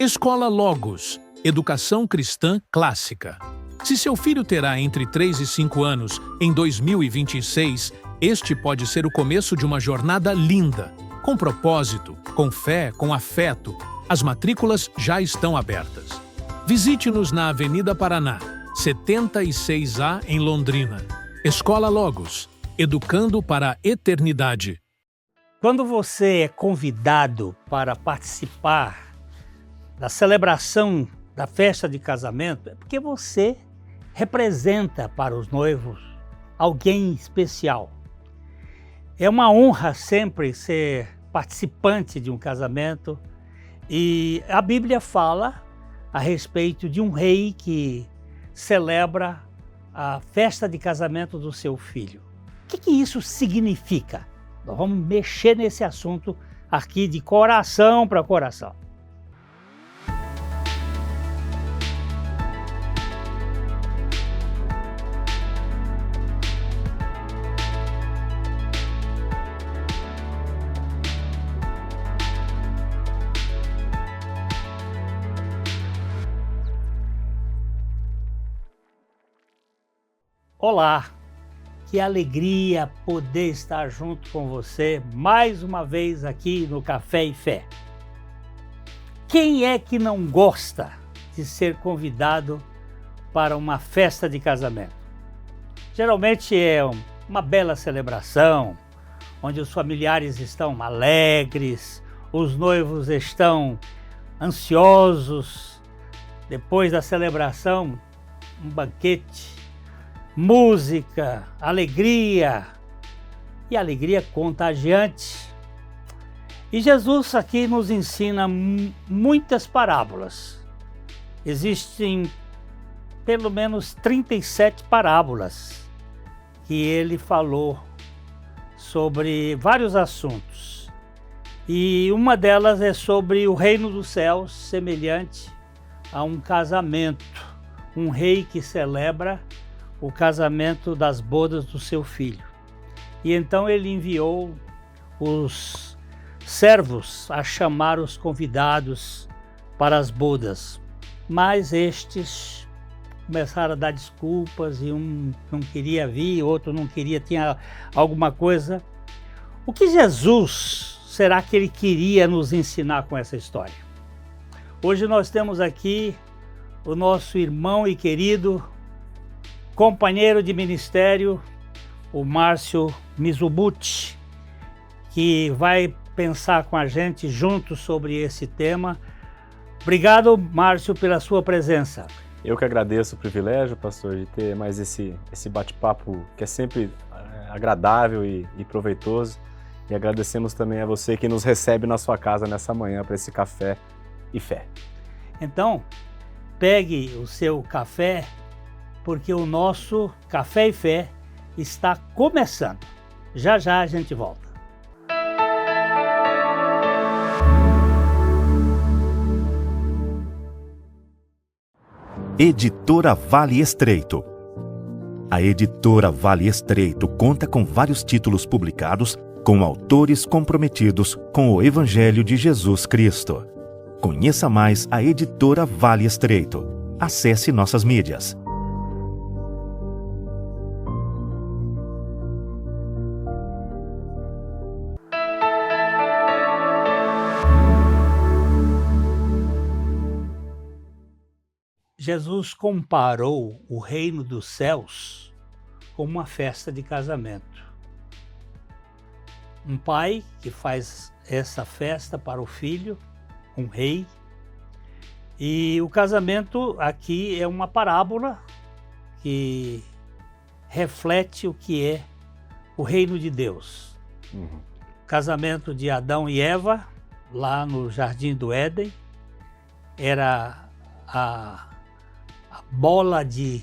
Escola Logos, educação cristã clássica. Se seu filho terá entre 3 e 5 anos em 2026, este pode ser o começo de uma jornada linda, com propósito, com fé, com afeto. As matrículas já estão abertas. Visite-nos na Avenida Paraná, 76A, em Londrina. Escola Logos, educando para a eternidade. Quando você é convidado para participar da celebração da festa de casamento, é porque você representa para os noivos alguém especial. É uma honra sempre ser participante de um casamento, e a Bíblia fala a respeito de um rei que celebra a festa de casamento do seu filho. O que isso significa? Nós vamos mexer nesse assunto aqui de coração para coração. Olá, que alegria poder estar junto com você mais uma vez aqui no Café e Fé. Quem é que não gosta de ser convidado para uma festa de casamento? Geralmente é uma bela celebração, onde os familiares estão alegres, os noivos estão ansiosos. Depois da celebração, um banquete, música, alegria, e alegria contagiante. E Jesus aqui nos ensina muitas parábolas. Existem pelo menos 37 parábolas que ele falou sobre vários assuntos. E uma delas é sobre o reino dos céus, semelhante a um casamento, um rei que celebra o casamento das bodas do seu filho. E então ele enviou os servos a chamar os convidados para as bodas. Mas estes começaram a dar desculpas, e um não queria vir, outro não queria, tinha alguma coisa. O que Jesus será que ele queria nos ensinar com essa história? Hoje nós temos aqui o nosso irmão e querido companheiro de ministério, o Márcio Mizubuchi, que vai pensar com a gente junto sobre esse tema. Obrigado, Márcio, pela sua presença. Eu que agradeço o privilégio, pastor, de ter mais esse bate-papo que é sempre agradável e proveitoso. E agradecemos também a você que nos recebe na sua casa nessa manhã para esse Café e Fé. Então, pegue o seu café, porque o nosso Café e Fé está começando. Já já a gente volta. Editora Vale Estreito. A Editora Vale Estreito conta com vários títulos publicados com autores comprometidos com o Evangelho de Jesus Cristo. Conheça mais a Editora Vale Estreito. Acesse nossas mídias. Jesus comparou o reino dos céus com uma festa de casamento. Um pai que faz essa festa para o filho, um rei, e o casamento aqui é uma parábola que reflete o que é o reino de Deus. O casamento de Adão e Eva, lá no Jardim do Éden, era a bola de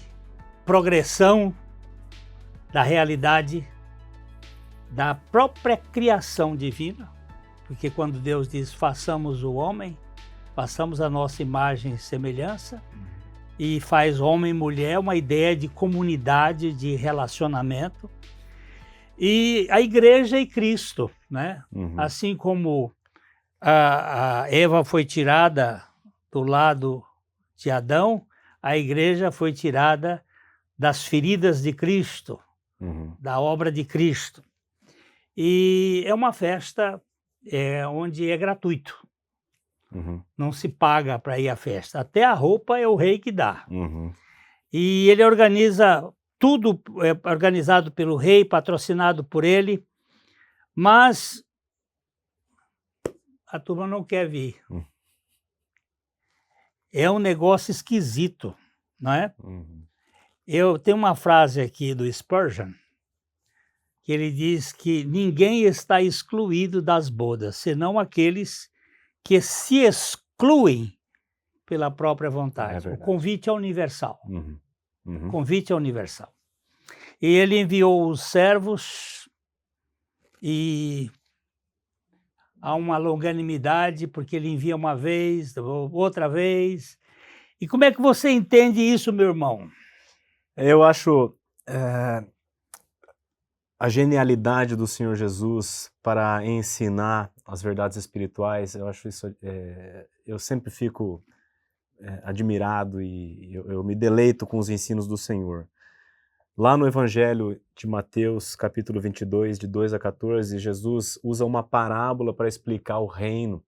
progressão da realidade da própria criação divina, porque quando Deus diz façamos o homem, façamos a nossa imagem e semelhança, e faz homem e mulher uma ideia de comunidade, de relacionamento, e a igreja e Cristo, né? Assim como a Eva foi tirada do lado de Adão, a igreja foi tirada das feridas de Cristo, da obra de Cristo. E é uma festa onde é gratuito. Não se paga para ir à festa. Até a roupa é o rei que dá. E ele organiza tudo, é organizado pelo rei, patrocinado por ele, mas a turma não quer vir. É um negócio esquisito, não é? Eu tenho uma frase aqui do Spurgeon, que ele diz que ninguém está excluído das bodas, senão aqueles que se excluem pela própria vontade. O convite é universal. O convite é universal. E ele enviou os servos e há uma longanimidade, porque ele envia uma vez, outra vez. E como é que você entende isso, meu irmão? Eu acho a genialidade do Senhor Jesus para ensinar as verdades espirituais. Eu acho isso, eu sempre fico admirado e eu me deleito com os ensinos do Senhor. Lá no Evangelho de Mateus, capítulo 22, de 2 a 14, Jesus usa uma parábola para explicar o reino.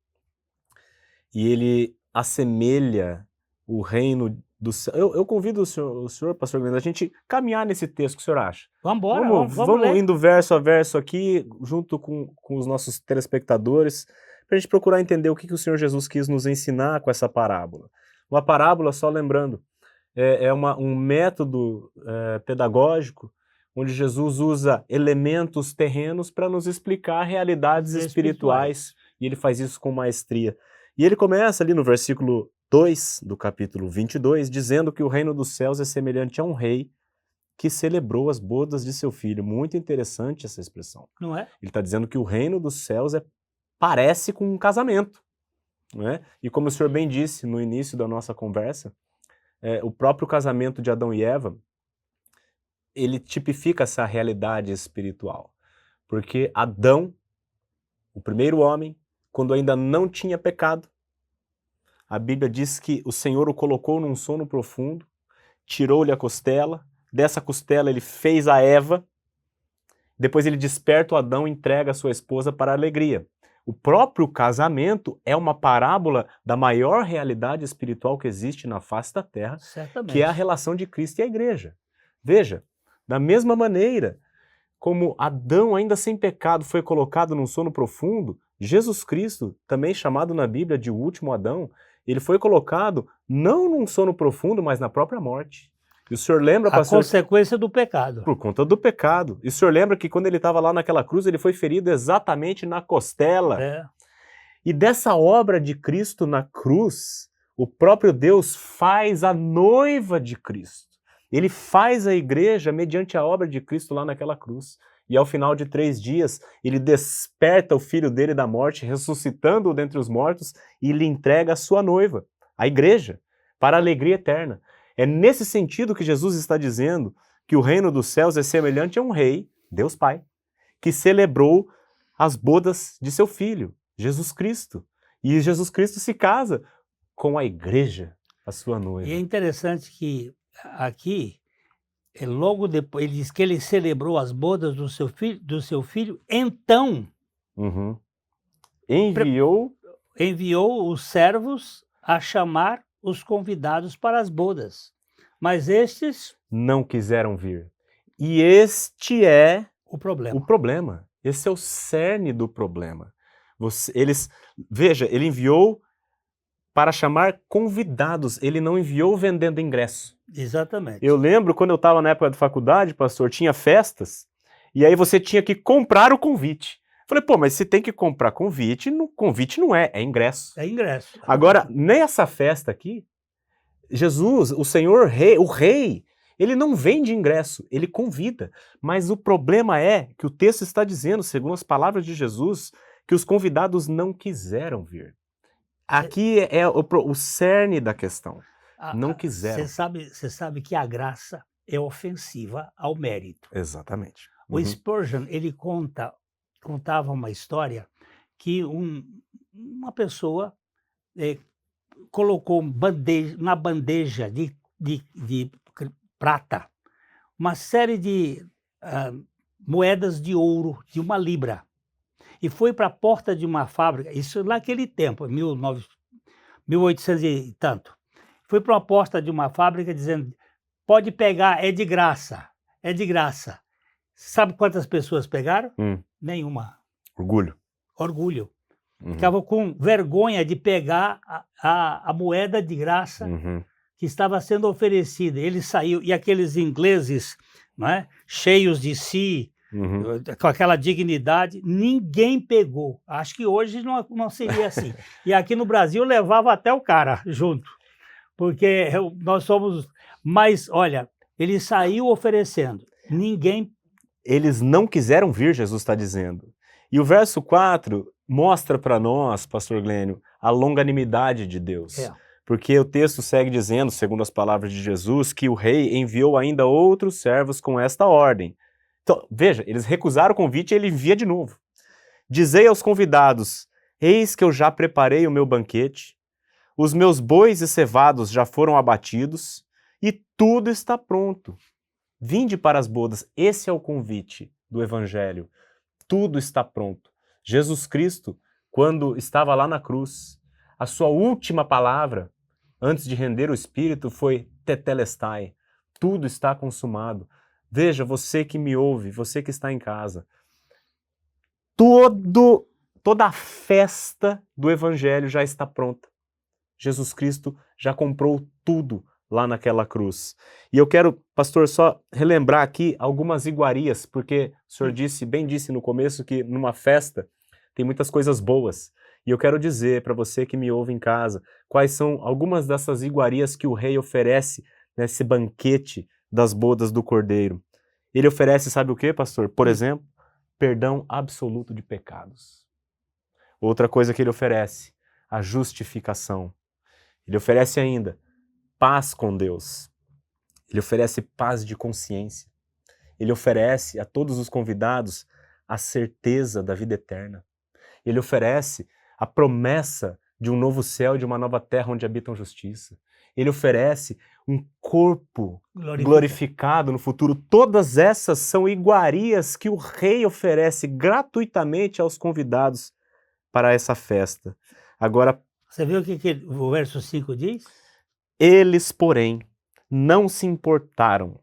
E ele assemelha o reino do céu. Eu convido o senhor, pastor Glenn, a gente caminhar nesse texto, o que o senhor acha? Vamos Vamos indo verso a verso aqui, junto com os nossos telespectadores, para a gente procurar entender o que o Senhor Jesus quis nos ensinar com essa parábola. Uma parábola, só lembrando, é um método pedagógico onde Jesus usa elementos terrenos para nos explicar realidades espirituais, e ele faz isso com maestria. E ele começa ali no versículo 2 do capítulo 22, dizendo que o reino dos céus é semelhante a um rei que celebrou as bodas de seu filho. Muito interessante essa expressão. Não é? Ele está dizendo que o reino dos céus parece com um casamento. Não é? E como o senhor bem disse no início da nossa conversa, o próprio casamento de Adão e Eva, ele tipifica essa realidade espiritual. Porque Adão, o primeiro homem, quando ainda não tinha pecado, a Bíblia diz que o Senhor o colocou num sono profundo, tirou-lhe a costela, dessa costela ele fez a Eva, depois ele desperta o Adão e entrega a sua esposa para a alegria. O próprio casamento é uma parábola da maior realidade espiritual que existe na face da terra, Certamente. que é a relação de Cristo e a igreja. Veja, da mesma maneira como Adão, ainda sem pecado, foi colocado num sono profundo, Jesus Cristo, também chamado na Bíblia de o último Adão, ele foi colocado não num sono profundo, mas na própria morte. E o senhor lembra, pastor? A consequência do pecado. Por conta do pecado. E o senhor lembra que quando ele estava lá naquela cruz, ele foi ferido exatamente na costela. E dessa obra de Cristo na cruz, o próprio Deus faz a noiva de Cristo. Ele faz a igreja mediante a obra de Cristo lá naquela cruz. E ao final de 3 dias, ele desperta o filho dele da morte, ressuscitando-o dentre os mortos, e lhe entrega a sua noiva, a igreja, para a alegria eterna. É nesse sentido que Jesus está dizendo que o reino dos céus é semelhante a um rei, Deus Pai, que celebrou as bodas de seu filho, Jesus Cristo. E Jesus Cristo se casa com a igreja, a sua noiva. E é interessante que aqui, logo depois, ele diz que ele celebrou as bodas do seu filho, então enviou os servos a chamar os convidados para as bodas, mas estes não quiseram vir. E este é o problema. Esse é o cerne do problema. Veja, ele enviou para chamar convidados, ele não enviou vendendo ingresso. Exatamente. Eu lembro quando eu estava na época da faculdade, pastor, tinha festas, e aí você tinha que comprar o convite. Falei, pô, mas se tem que comprar convite não é ingresso. É ingresso. Agora, nessa festa aqui, Jesus, o Senhor Rei, o Rei, ele não vende ingresso, ele convida. Mas o problema é que o texto está dizendo, segundo as palavras de Jesus, que os convidados não quiseram vir. Aqui é o cerne da questão. Não quiseram. Você sabe que a graça é ofensiva ao mérito. Exatamente. O Spurgeon, ele contava uma história que uma pessoa colocou na bandeja de prata uma série de moedas de ouro de 1 libra. E foi para a porta de uma fábrica, isso naquele tempo, 1800 e tanto. Foi para a porta de uma fábrica dizendo, pode pegar, é de graça, é de graça. Sabe quantas pessoas pegaram? Nenhuma. Orgulho. Orgulho. Uhum. Ficavam com vergonha de pegar a moeda de graça que estava sendo oferecida. Ele saiu, e aqueles ingleses, não é, cheios de si, com aquela dignidade, ninguém pegou. Acho que hoje não seria assim. E aqui no Brasil levava até o cara junto, porque nós somos... Mas, olha, ele saiu oferecendo, ninguém... Eles não quiseram vir, Jesus está dizendo. E o verso 4 mostra para nós, pastor Glênio, a longanimidade de Deus. Porque o texto segue dizendo, segundo as palavras de Jesus, que o rei enviou ainda outros servos com esta ordem. Então, veja, eles recusaram o convite e ele envia de novo. Dizei aos convidados, eis que eu já preparei o meu banquete, os meus bois e cevados já foram abatidos e tudo está pronto. Vinde para as bodas. Esse é o convite do Evangelho. Tudo está pronto. Jesus Cristo, quando estava lá na cruz, a sua última palavra, antes de render o Espírito, foi tetelestai. Tudo está consumado. Veja, você que me ouve, você que está em casa, toda a festa do Evangelho já está pronta. Jesus Cristo já comprou tudo lá naquela cruz. E eu quero, pastor, só relembrar aqui algumas iguarias, porque o senhor bem disse no começo que numa festa tem muitas coisas boas. E eu quero dizer para você que me ouve em casa, quais são algumas dessas iguarias que o rei oferece nesse banquete das bodas do Cordeiro. Ele oferece, sabe o que, pastor? Por exemplo, perdão absoluto de pecados. Outra coisa que ele oferece, a justificação. Ele oferece ainda paz com Deus. Ele oferece paz de consciência. Ele oferece a todos os convidados a certeza da vida eterna. Ele oferece a promessa de um novo céu e de uma nova terra onde habitam justiça. Ele oferece um corpo glorificado no futuro. Todas essas são iguarias que o rei oferece gratuitamente aos convidados para essa festa. Agora, você viu o que o verso 5 diz? Eles, porém, não se importaram,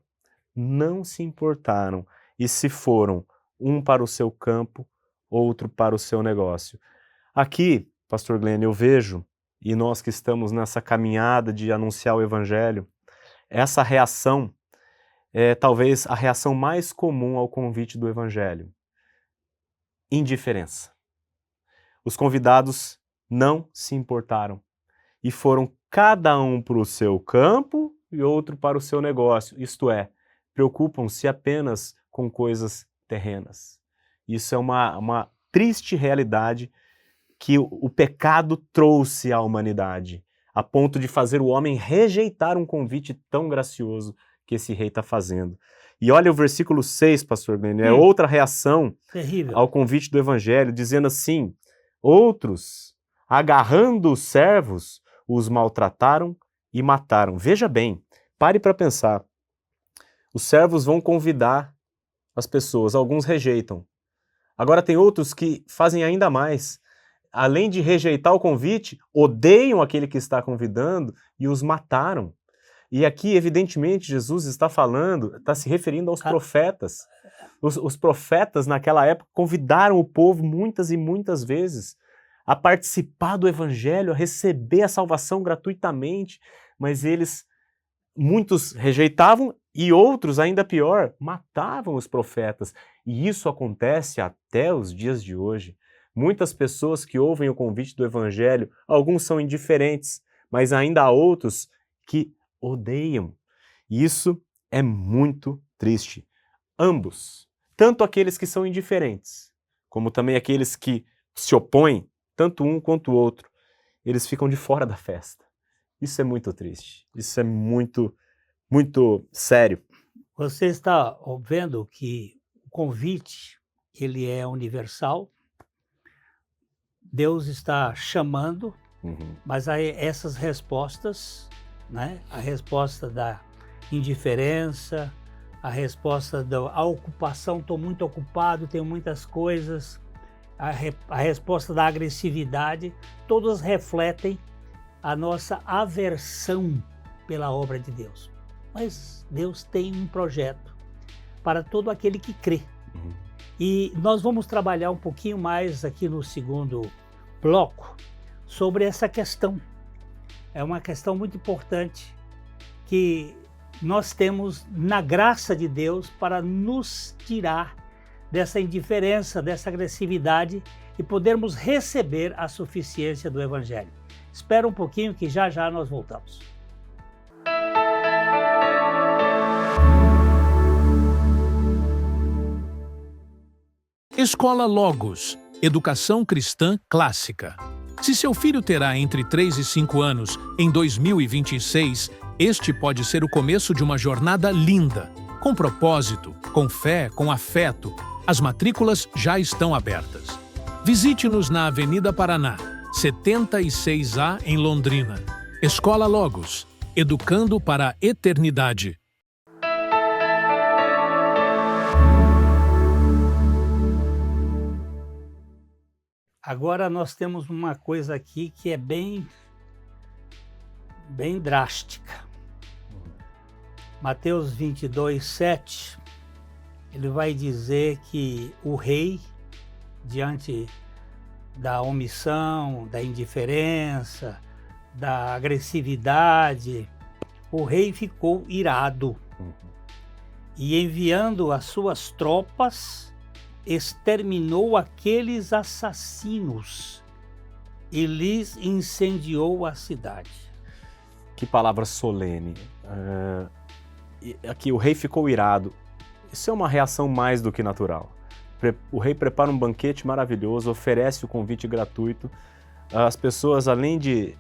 e se foram, um para o seu campo, outro para o seu negócio. Aqui, pastor Glenn, eu vejo, e nós que estamos nessa caminhada de anunciar o Evangelho, essa reação é talvez a reação mais comum ao convite do Evangelho. Indiferença. Os convidados não se importaram e foram cada um para o seu campo e outro para o seu negócio, isto é, preocupam-se apenas com coisas terrenas. Isso é uma triste realidade que o pecado trouxe à humanidade, a ponto de fazer o homem rejeitar um convite tão gracioso que esse rei está fazendo. E olha o versículo 6, pastor Glenn, é outra reação terrível ao convite do Evangelho, dizendo assim, outros, agarrando os servos, os maltrataram e mataram. Veja bem, pare para pensar. Os servos vão convidar as pessoas, alguns rejeitam. Agora tem outros que fazem ainda mais. Além de rejeitar o convite, odeiam aquele que está convidando e os mataram. E aqui, evidentemente, Jesus está falando, está se referindo aos profetas. Os profetas, naquela época, convidaram o povo muitas e muitas vezes a participar do Evangelho, a receber a salvação gratuitamente, mas muitos rejeitavam e outros, ainda pior, matavam os profetas. E isso acontece até os dias de hoje. Muitas pessoas que ouvem o convite do Evangelho, alguns são indiferentes, mas ainda há outros que odeiam. E isso é muito triste. Ambos, tanto aqueles que são indiferentes, como também aqueles que se opõem, tanto um quanto o outro, eles ficam de fora da festa. Isso é muito triste. Isso é muito, muito sério. Você está vendo que o convite, ele é universal. Deus está chamando Mas aí essas respostas, né? A resposta da indiferença, a resposta da ocupação, estou muito ocupado, tenho muitas coisas, a resposta da agressividade, todas refletem a nossa aversão pela obra de Deus. Mas Deus tem um projeto para todo aquele que crê. E nós vamos trabalhar um pouquinho mais aqui no segundo bloco sobre essa questão. É uma questão muito importante que nós temos na graça de Deus para nos tirar dessa indiferença, dessa agressividade e podermos receber a suficiência do Evangelho. Espera um pouquinho que já já nós voltamos. Escola Logos, Educação Cristã Clássica. Se seu filho terá entre 3 e 5 anos em 2026, este pode ser o começo de uma jornada linda, com propósito, com fé, com afeto. As matrículas já estão abertas. Visite-nos na Avenida Paraná, 76A, em Londrina. Escola Logos, educando para a eternidade. Agora nós temos uma coisa aqui que é bem drástica. Mateus 22:7, ele vai dizer que o rei, diante da omissão, da indiferença, da agressividade, o rei ficou irado e, enviando as suas tropas, exterminou aqueles assassinos e lhes incendiou a cidade. Que palavra solene. Aqui, o rei ficou irado. Isso é uma reação mais do que natural. O rei prepara um banquete maravilhoso, oferece o convite gratuito. As pessoas, além de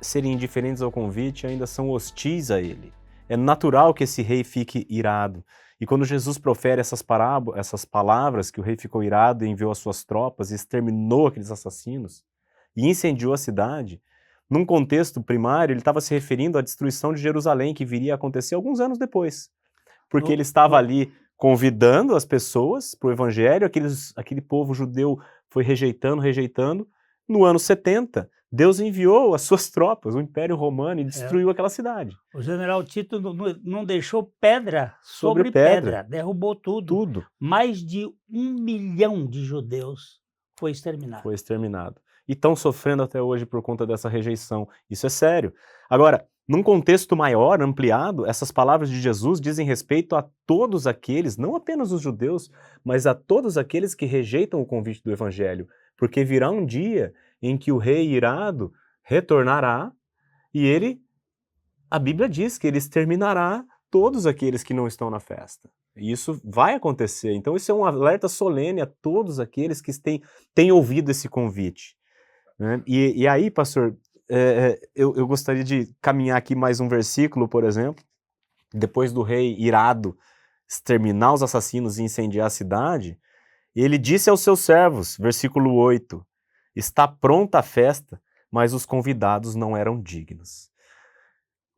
serem indiferentes ao convite, ainda são hostis a ele. É natural que esse rei fique irado. E quando Jesus profere essas palavras, que o rei ficou irado e enviou as suas tropas e exterminou aqueles assassinos e incendiou a cidade, num contexto primário, ele estava se referindo à destruição de Jerusalém, que viria a acontecer alguns anos depois. Porque ele estava ali convidando as pessoas para o evangelho, aquele povo judeu foi rejeitando. No ano 70, Deus enviou as suas tropas, o Império Romano, e destruiu aquela cidade. O general Tito não deixou pedra sobre pedra, derrubou tudo. Mais de 1 milhão de judeus foi exterminado. E estão sofrendo até hoje por conta dessa rejeição. Isso é sério. Agora, num contexto maior, ampliado, essas palavras de Jesus dizem respeito a todos aqueles, não apenas os judeus, mas a todos aqueles que rejeitam o convite do evangelho. Porque virá um dia em que o rei irado retornará e a Bíblia diz que ele exterminará todos aqueles que não estão na festa. E isso vai acontecer. Então isso é um alerta solene a todos aqueles que têm ouvido esse convite. Né? E aí, pastor, eu gostaria de caminhar aqui mais um versículo, por exemplo. Depois do rei irado exterminar os assassinos e incendiar a cidade, ele disse aos seus servos, versículo 8, está pronta a festa, mas os convidados não eram dignos.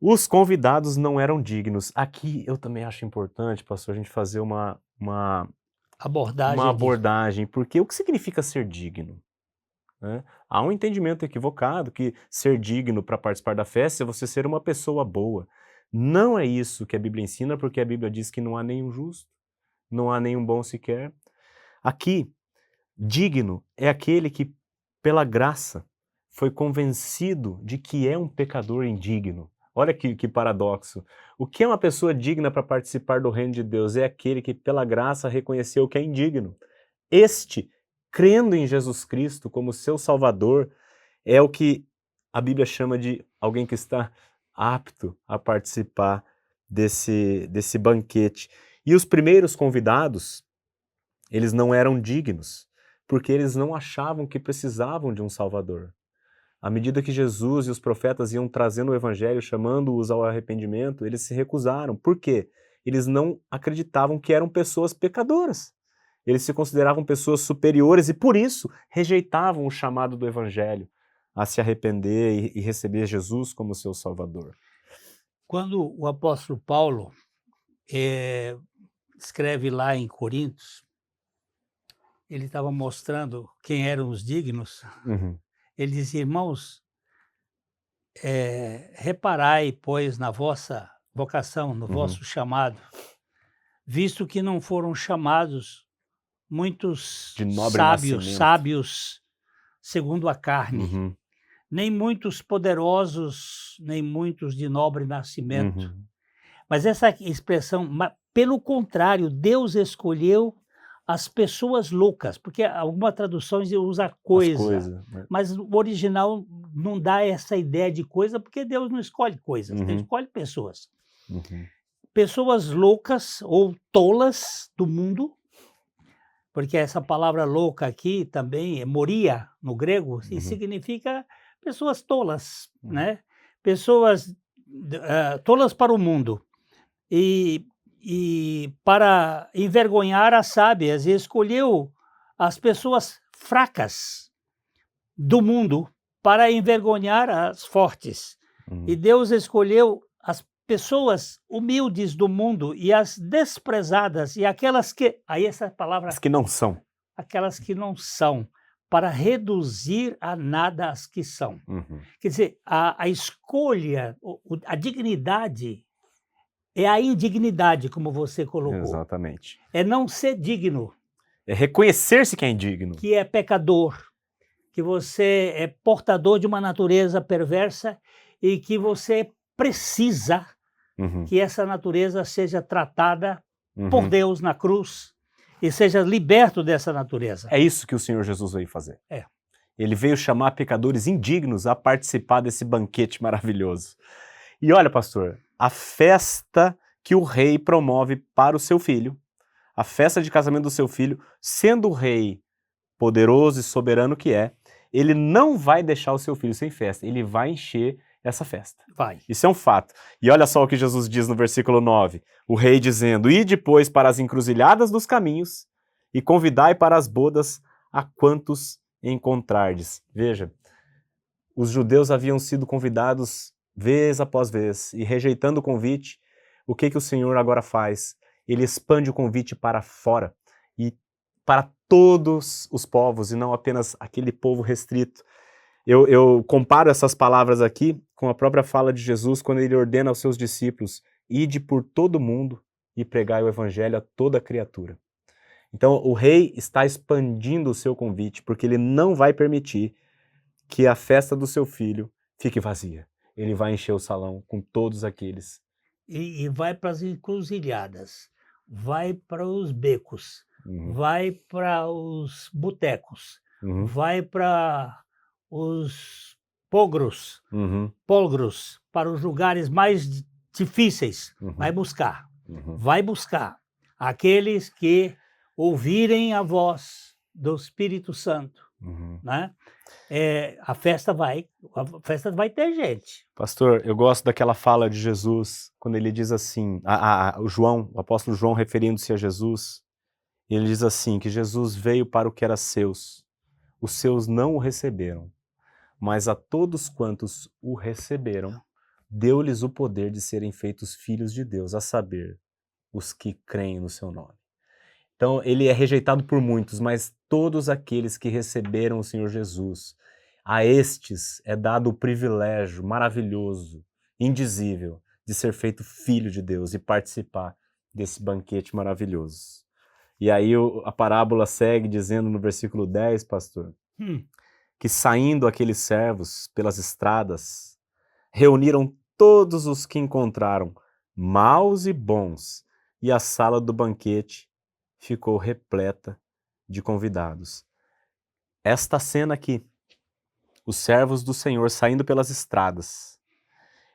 Os convidados não eram dignos. Aqui eu também acho importante, pastor, a gente fazer uma abordagem, porque o que significa ser digno? Né? Há um entendimento equivocado que ser digno para participar da festa é você ser uma pessoa boa. Não é isso que a Bíblia ensina, porque a Bíblia diz que não há nenhum justo, não há nenhum bom sequer. Aqui, digno é aquele que, pela graça, foi convencido de que é um pecador indigno. Olha que paradoxo. O que é uma pessoa digna para participar do reino de Deus? É aquele que, pela graça, reconheceu que é indigno. Este, crendo em Jesus Cristo como seu Salvador, é o que a Bíblia chama de alguém que está apto a participar desse banquete. E os primeiros convidados, eles não eram dignos, porque eles não achavam que precisavam de um Salvador. À medida que Jesus e os profetas iam trazendo o evangelho, chamando-os ao arrependimento, eles se recusaram. Por quê? Eles não acreditavam que eram pessoas pecadoras. Eles se consideravam pessoas superiores e, por isso, rejeitavam o chamado do evangelho. a se arrepender e receber Jesus como seu Salvador? Quando o apóstolo Paulo escreve lá em Coríntios, ele estava mostrando quem eram os dignos. Uhum. Ele dizia: irmãos, reparai, pois, na vossa vocação, no vosso chamado, visto que não foram chamados muitos De nobre nascimento. sábios segundo a carne, Uhum. nem muitos poderosos, nem muitos de nobre nascimento. Uhum. Mas essa expressão, pelo contrário, Deus escolheu as pessoas loucas, porque algumas traduções usa As coisa, coisas, né? mas o original não dá essa ideia de coisa, porque Deus não escolhe coisas, Deus escolhe pessoas. Uhum. Pessoas loucas ou tolas do mundo, porque essa palavra louca aqui também é moria no grego, e significa pessoas tolas, né? Pessoas tolas para o mundo e para envergonhar as sábias, e escolheu as pessoas fracas do mundo para envergonhar as fortes. E Deus escolheu as pessoas humildes do mundo e as desprezadas e aquelas que, aí essa palavra, As que não são. aquelas que não são, para reduzir a nada as que são. Quer dizer, a escolha, a dignidade é a indignidade, como você colocou. Exatamente. É não ser digno, É reconhecer-se que é indigno. que é pecador, que você é portador de uma natureza perversa e que você precisa que essa natureza seja tratada por Deus na cruz e seja liberto dessa natureza. É isso que o Senhor Jesus veio fazer. É. Ele veio chamar pecadores indignos a participar desse banquete maravilhoso. E olha, pastor, a festa que o rei promove para o seu filho, a festa de casamento do seu filho, sendo o rei poderoso e soberano que é, ele não vai deixar o seu filho sem festa, ele vai encher essa festa. Vai. Isso é um fato. E olha só o que Jesus diz no versículo 9, o rei dizendo: "E depois para as encruzilhadas dos caminhos, e convidai para as bodas a quantos encontrardes." Veja, os judeus haviam sido convidados vez após vez, e rejeitando o convite, o que o Senhor agora faz? Ele expande o convite para fora, e para todos os povos, e não apenas aquele povo restrito. Eu comparo essas palavras aqui com a própria fala de Jesus, quando ele ordena aos seus discípulos: "Ide por todo mundo e pregai o evangelho a toda criatura." Então o rei está expandindo o seu convite, porque ele não vai permitir que a festa do seu filho fique vazia. Ele vai encher o salão com todos aqueles. E vai para as encruzilhadas, vai para os becos, vai para os botecos, vai para os pogros, para os lugares mais difíceis. Vai buscar aqueles que ouvirem a voz do Espírito Santo, né? A festa vai ter gente. Pastor, eu gosto daquela fala de Jesus, quando ele diz assim, o apóstolo João referindo-se a Jesus, ele diz assim, que Jesus veio para o que era seus, os seus não o receberam, mas a todos quantos o receberam, deu-lhes o poder de serem feitos filhos de Deus, a saber, os que creem no seu nome. Então, ele é rejeitado por muitos, mas todos aqueles que receberam o Senhor Jesus, a estes é dado o privilégio maravilhoso, indizível, de ser feito filho de Deus e participar desse banquete maravilhoso. E aí a parábola segue dizendo no versículo 10, pastor, que saindo aqueles servos pelas estradas, reuniram todos os que encontraram, maus e bons, e a sala do banquete ficou repleta de convidados. Esta cena aqui, os servos do Senhor saindo pelas estradas,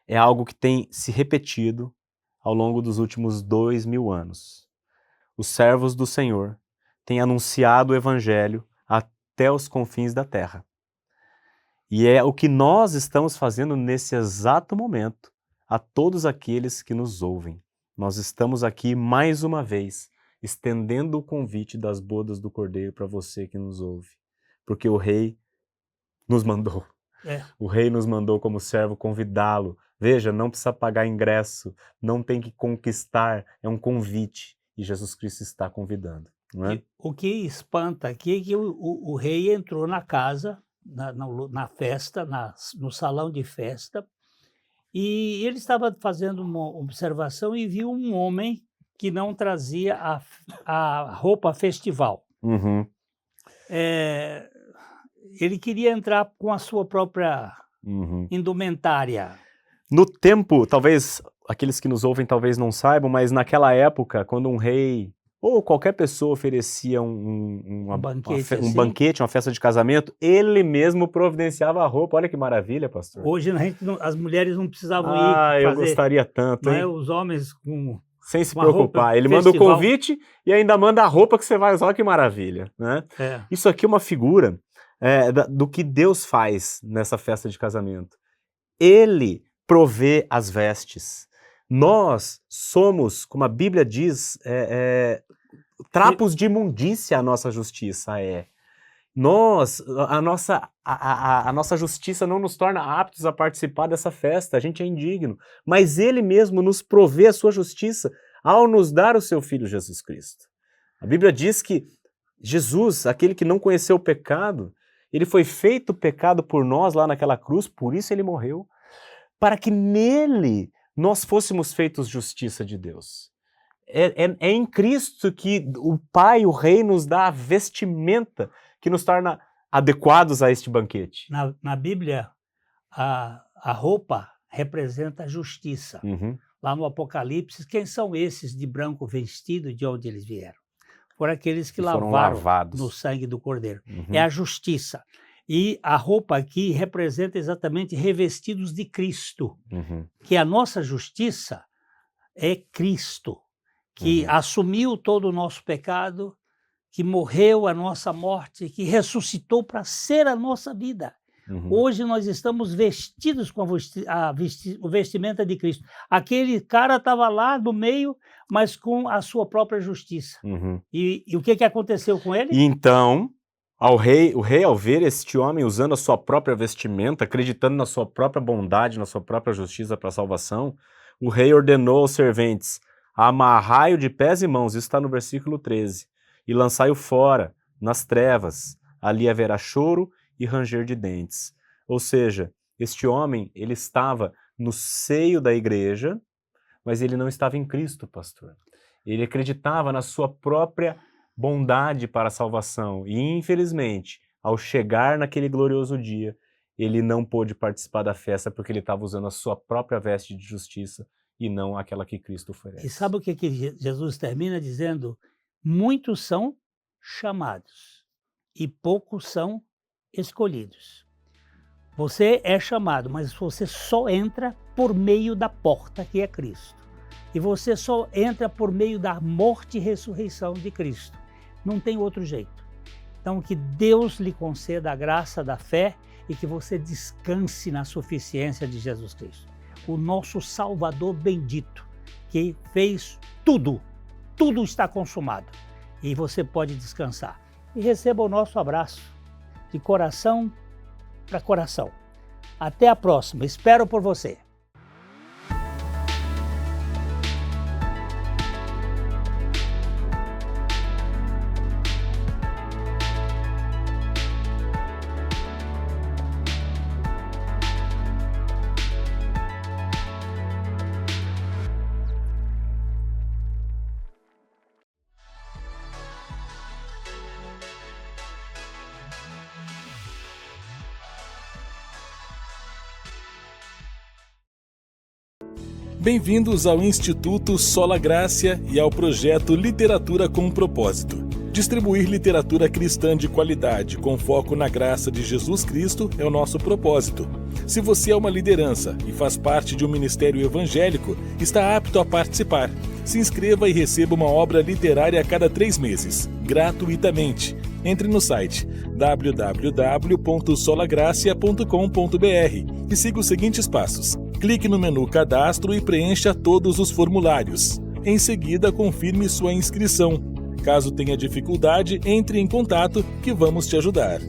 é algo que tem se repetido ao longo dos últimos 2000 anos. Os servos do Senhor têm anunciado o Evangelho até os confins da terra. E é o que nós estamos fazendo nesse exato momento a todos aqueles que nos ouvem. Nós estamos aqui mais uma vez estendendo o convite das bodas do Cordeiro para você que nos ouve, porque o Rei nos mandou. O rei nos mandou como servo convidá-lo. Veja, não precisa pagar ingresso, não tem que conquistar, é um convite. E Jesus Cristo está convidando, não é? O que espanta aqui é que o rei entrou na casa, na festa, no salão de festa, e ele estava fazendo uma observação e viu um homem que não trazia a roupa festival. Uhum. Ele queria entrar com a sua própria indumentária. No tempo, talvez aqueles que nos ouvem talvez não saibam, mas naquela época, quando um rei ou qualquer pessoa oferecia um banquete, uma festa de casamento, ele mesmo providenciava a roupa. Olha que maravilha, pastor. Hoje as mulheres não precisavam ir fazer. Eu gostaria tanto, hein? Os homens sem se preocupar. Ele manda o convite e ainda manda a roupa que você vai usar. Olha que maravilha, né? Isso aqui é uma figura do que Deus faz nessa festa de casamento. Ele provê as vestes. Nós somos, como a Bíblia diz, trapos de imundícia a nossa justiça é. A nossa justiça não nos torna aptos a participar dessa festa, a gente é indigno. Mas Ele mesmo nos provê a sua justiça ao nos dar o seu Filho Jesus Cristo. A Bíblia diz que Jesus, aquele que não conheceu o pecado, ele foi feito pecado por nós lá naquela cruz, por isso ele morreu, para que nele nós fôssemos feitos justiça de Deus. É em Cristo que o Pai, o Rei, nos dá a vestimenta que nos torna adequados a este banquete. Na Bíblia, a roupa representa a justiça. Lá no Apocalipse, quem são esses de branco vestido, de onde eles vieram? Foram aqueles que lavaram no sangue do Cordeiro. É a justiça. E a roupa aqui representa exatamente revestidos de Cristo, que a nossa justiça é Cristo, que assumiu todo o nosso pecado, que morreu a nossa morte, que ressuscitou para ser a nossa vida. Hoje nós estamos vestidos com o vestimenta de Cristo. Aquele cara estava lá no meio, mas com a sua própria justiça. E o que aconteceu com ele? E então, o rei, ao ver este homem usando a sua própria vestimenta, acreditando na sua própria bondade, na sua própria justiça para a salvação, o rei ordenou aos serventes: amarrai-o de pés e mãos, isso está no versículo 13, e lançai-o fora, nas trevas, ali haverá choro e ranger de dentes. Ou seja, este homem, ele estava no seio da igreja, mas ele não estava em Cristo, pastor. Ele acreditava na sua própria bondade para a salvação. E, infelizmente, ao chegar naquele glorioso dia, ele não pôde participar da festa porque ele estava usando a sua própria veste de justiça e não aquela que Cristo oferece. E sabe o que Jesus termina dizendo? Muitos são chamados e poucos são escolhidos. Você é chamado, mas você só entra por meio da porta que é Cristo. E você só entra por meio da morte e ressurreição de Cristo. Não tem outro jeito. Então que Deus lhe conceda a graça da fé e que você descanse na suficiência de Jesus Cristo. O nosso Salvador bendito, que fez tudo. Tudo está consumado. E você pode descansar. E receba o nosso abraço, de coração para coração. Até a próxima. Espero por você. Bem-vindos ao Instituto Sola Gracia e ao projeto Literatura com Propósito. Distribuir literatura cristã de qualidade com foco na graça de Jesus Cristo é o nosso propósito. Se você é uma liderança e faz parte de um ministério evangélico, está apto a participar. Se inscreva e receba uma obra literária a cada 3 meses, gratuitamente. Entre no site www.solagracia.com.br e siga os seguintes passos. Clique no menu Cadastro e preencha todos os formulários. Em seguida, confirme sua inscrição. Caso tenha dificuldade, entre em contato que vamos te ajudar.